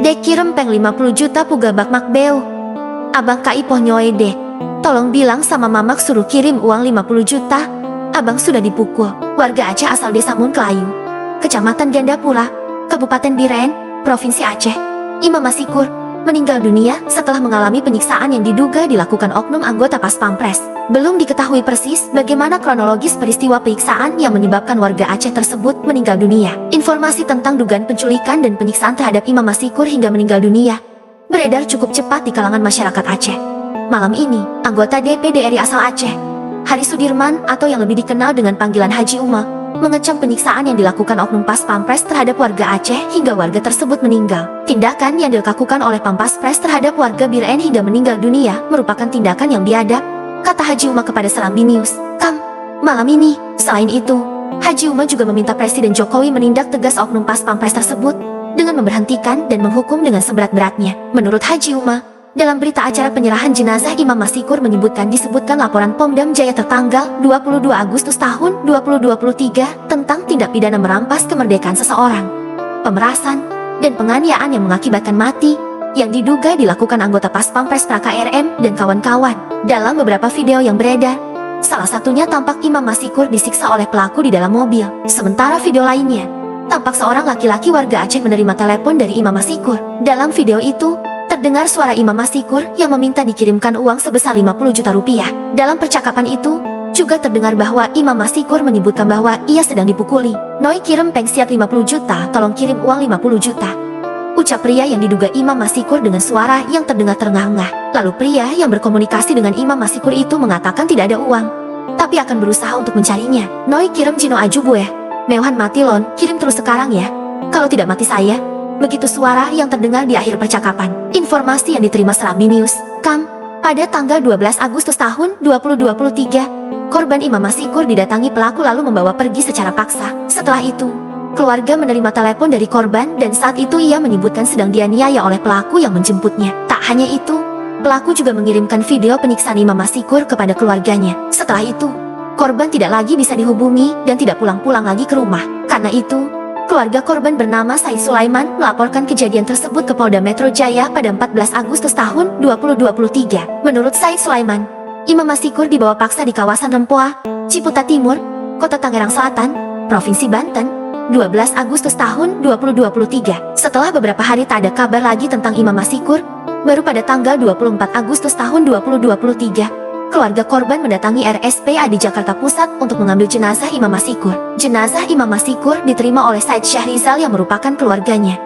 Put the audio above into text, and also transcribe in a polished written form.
Dek kirim peng 50 juta puga bak makbeu. Abang kai poh nyoe deh. Tolong bilang sama mamak suruh kirim uang 50 juta. Abang sudah dipukul. Warga Aceh asal desa Mungklayu, Kecamatan Gandapura, Kabupaten Biren, Provinsi Aceh. Imam Masikur meninggal dunia setelah mengalami penyiksaan yang diduga dilakukan oknum anggota Pas Pampres. Belum diketahui persis bagaimana kronologis peristiwa penyiksaan yang menyebabkan warga Aceh tersebut meninggal dunia. Informasi tentang dugaan penculikan dan penyiksaan terhadap Imam Masikur hingga meninggal dunia beredar cukup cepat di kalangan masyarakat Aceh. Malam ini, anggota DPD RI asal Aceh, Hari Sudirman atau yang lebih dikenal dengan panggilan Haji Uma, mengecam penyiksaan yang dilakukan oknum Pas Pampres terhadap warga Aceh hingga warga tersebut meninggal. Tindakan yang dilakukan oleh Pampres terhadap warga Biren hingga meninggal dunia merupakan tindakan yang biadab, kata Haji Uma kepada Serambi News. Malam ini, selain itu, Haji Uma juga meminta Presiden Jokowi menindak tegas oknum Pas Pampres tersebut dengan memberhentikan dan menghukum dengan seberat-beratnya. Menurut Haji Uma, dalam berita acara penyerahan jenazah Imam Masikur disebutkan laporan Pomdam Jaya tertanggal 22 Agustus tahun 2023 tentang tindak pidana merampas kemerdekaan seseorang, pemerasan, dan penganiayaan yang mengakibatkan mati yang diduga dilakukan anggota Pas Pampres Praka RM dan kawan-kawan. Dalam beberapa video yang beredar, salah satunya tampak Imam Masikur disiksa oleh pelaku di dalam mobil. Sementara video lainnya, tampak seorang laki-laki warga Aceh menerima telepon dari Imam Masikur. Dalam video itu, terdengar suara Imam Masikur yang meminta dikirimkan uang sebesar 50 juta rupiah. Dalam percakapan itu, juga terdengar bahwa Imam Masikur menyebutkan bahwa ia sedang dipukuli. Noi kirim peng siap 50 juta, tolong kirim uang 50 juta. Ucap pria yang diduga Imam Masikur dengan suara yang terdengar terengah-engah. Lalu pria yang berkomunikasi dengan Imam Masikur itu mengatakan tidak ada uang, tapi akan berusaha untuk mencarinya. Noi kirim Jino aju bueh. Meuhan mati lon, kirim terus sekarang ya. Kalau tidak mati saya. Begitu suara yang terdengar di akhir percakapan. Informasi yang diterima Serambi News. Pada tanggal 12 Agustus tahun 2023, korban Imam Masikur didatangi pelaku lalu membawa pergi secara paksa. Setelah itu, keluarga menerima telepon dari korban dan saat itu ia menyebutkan sedang dianiaya oleh pelaku yang menjemputnya. Tak hanya itu, pelaku juga mengirimkan video penyiksaan Imam Masikur kepada keluarganya. Setelah itu, korban tidak lagi bisa dihubungi dan tidak pulang-pulang lagi ke rumah. Karena itu, keluarga korban bernama Said Sulaiman melaporkan kejadian tersebut ke Polda Metro Jaya pada 14 Agustus tahun 2023. Menurut Said Sulaiman, Imam Masikur dibawa paksa di kawasan Rempoa, Ciputa Timur, Kota Tangerang Selatan, Provinsi Banten, 12 Agustus tahun 2023. Setelah beberapa hari tak ada kabar lagi tentang Imam Masikur, baru pada tanggal 24 Agustus tahun 2023, keluarga korban mendatangi RSPAD di Jakarta Pusat untuk mengambil jenazah Imam Masikur. Jenazah Imam Masikur diterima oleh Said Syahrizal yang merupakan keluarganya.